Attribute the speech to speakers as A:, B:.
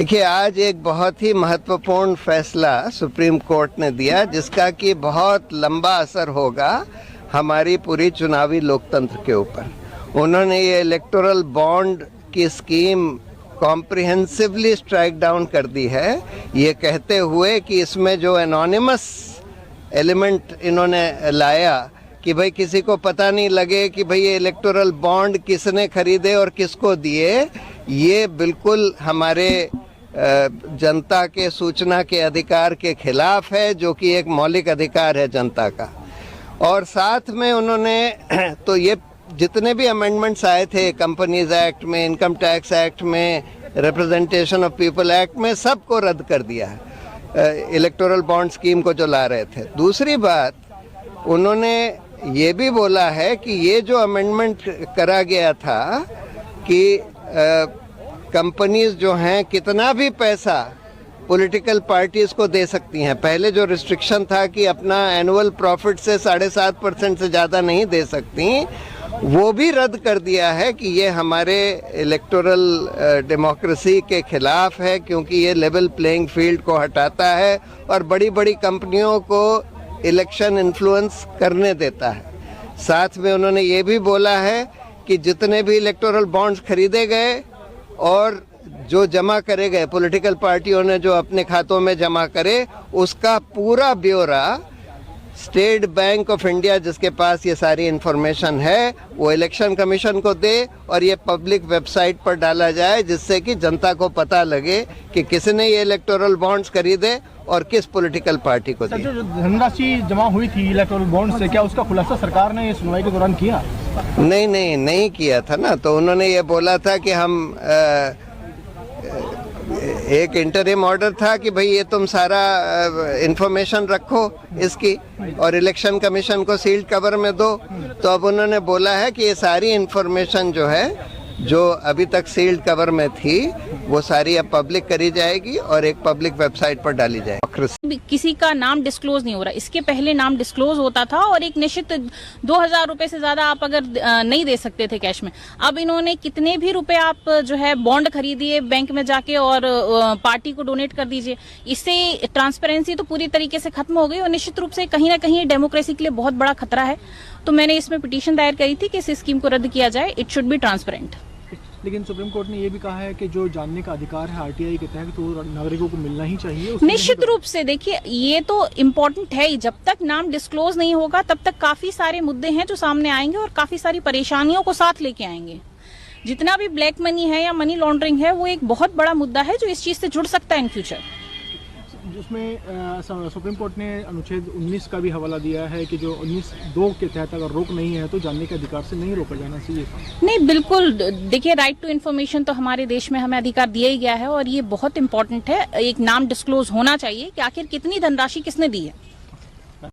A: देखिए, आज एक बहुत ही महत्वपूर्ण फैसला सुप्रीम कोर्ट ने दिया जिसका कि बहुत लंबा असर होगा हमारी पूरी चुनावी लोकतंत्र के ऊपर। उन्होंने ये इलेक्टोरल बॉन्ड की स्कीम कॉम्प्रिहेंसिवली स्ट्राइक डाउन कर दी है, ये कहते हुए कि इसमें जो एनोनिमस एलिमेंट इन्होंने लाया कि भाई किसी को पता नहीं लगे कि भाई ये इलेक्टोरल बॉन्ड किसने खरीदे और किसको दिए, ये बिल्कुल हमारे जनता के सूचना के अधिकार के खिलाफ है, जो कि एक मौलिक अधिकार है जनता का। और साथ में उन्होंने तो ये जितने भी अमेंडमेंट्स आए थे कंपनीज एक्ट में, इनकम टैक्स एक्ट में, रिप्रेजेंटेशन ऑफ पीपल एक्ट में, सबको रद्द कर दिया है इलेक्टोरल बॉन्ड स्कीम को जो ला रहे थे। दूसरी बात, उन्होंने ये भी बोला है कि ये जो अमेंडमेंट करा गया था कि कंपनीज जो हैं कितना भी पैसा पॉलिटिकल पार्टीज को दे सकती हैं। पहले जो रिस्ट्रिक्शन था कि अपना एनुअल प्रॉफिट से 7.5% से ज़्यादा नहीं दे सकती, वो भी रद्द कर दिया है कि ये हमारे इलेक्टोरल डेमोक्रेसी के खिलाफ है, क्योंकि ये लेवल प्लेइंग फील्ड को हटाता है और बड़ी बड़ी कंपनियों को इलेक्शन इन्फ्लुएंस करने देता है। साथ में उन्होंने ये भी बोला है कि जितने भी इलेक्टोरल बॉन्ड्स खरीदे गए और जो जमा करे गए पॉलिटिकल पार्टियों ने जो अपने खातों में जमा करे, उसका पूरा ब्यौरा स्टेट बैंक ऑफ इंडिया, जिसके पास ये सारी इंफॉर्मेशन है, वो इलेक्शन कमीशन को दे और ये पब्लिक वेबसाइट पर डाला जाए, जिससे कि जनता को पता लगे कि किसने ये इलेक्टोरल बॉन्ड्स खरीदे और किस पॉलिटिकल पार्टी को दिए।
B: जो धनराशि जमा हुई थी इलेक्टोरल बॉन्ड से, क्या उसका खुलासा सरकार ने सुनवाई के दौरान किया?
A: नहीं किया था ना। तो उन्होंने ये बोला था कि हम एक इंटरिम ऑर्डर था कि भाई ये तुम सारा इंफॉर्मेशन रखो इसकी और इलेक्शन कमीशन को सील्ड कवर में दो। तो अब उन्होंने बोला है कि ये सारी इंफॉर्मेशन जो है, जो अभी तक सील्ड कवर में थी, वो सारी अब पब्लिक करी जाएगी और एक पब्लिक वेबसाइट पर डाली जाएगी।
C: किसी का नाम डिस्क्लोज नहीं हो रहा, इसके पहले नाम डिस्क्लोज होता था और एक निश्चित 2000 रुपए से ज्यादा आप अगर नहीं दे सकते थे कैश में। अब इन्होंने कितने भी रुपए आप जो है बॉन्ड खरीदिए बैंक में जाके और पार्टी को डोनेट कर दीजिए, इससे ट्रांसपेरेंसी तो पूरी तरीके से खत्म हो गई और निश्चित रूप से कहीं ना कहीं डेमोक्रेसी के लिए बहुत बड़ा खतरा है। तो मैंने इसमें पिटीशन दायर करी थी कि इस स्कीम को रद्द किया जाए, इट शुड बी ट्रांसपेरेंट।
B: लेकिन सुप्रीम कोर्ट ने ये भी कहा है कि जो जानने का अधिकार है आरटीआई के तहत, तो नागरिकों को मिलना ही चाहिए।
C: निश्चित रूप से देखिए, ये तो इम्पोर्टेंट है ही। जब तक नाम डिस्क्लोज नहीं होगा तब तक काफी सारे मुद्दे हैं जो सामने आएंगे और काफी सारी परेशानियों को साथ लेके आएंगे। जितना भी ब्लैक मनी है या मनी लॉन्ड्रिंग है, वो एक बहुत बड़ा मुद्दा है जो इस चीज से जुड़ सकता है इन फ्यूचर।
B: जिसमें सुप्रीम कोर्ट ने अनुच्छेद 19 का भी हवाला दिया है कि जो 19(2) के तहत अगर रोक नहीं है तो जानने के अधिकार से नहीं रोका जाना चाहिए।
C: नहीं, बिल्कुल। देखिए, राइट टू इन्फॉर्मेशन तो हमारे देश में हमें अधिकार दिया ही गया है और ये बहुत इंपॉर्टेंट है। एक नाम डिस्क्लोज होना चाहिए कि आखिर कितनी धनराशि किसने दी है।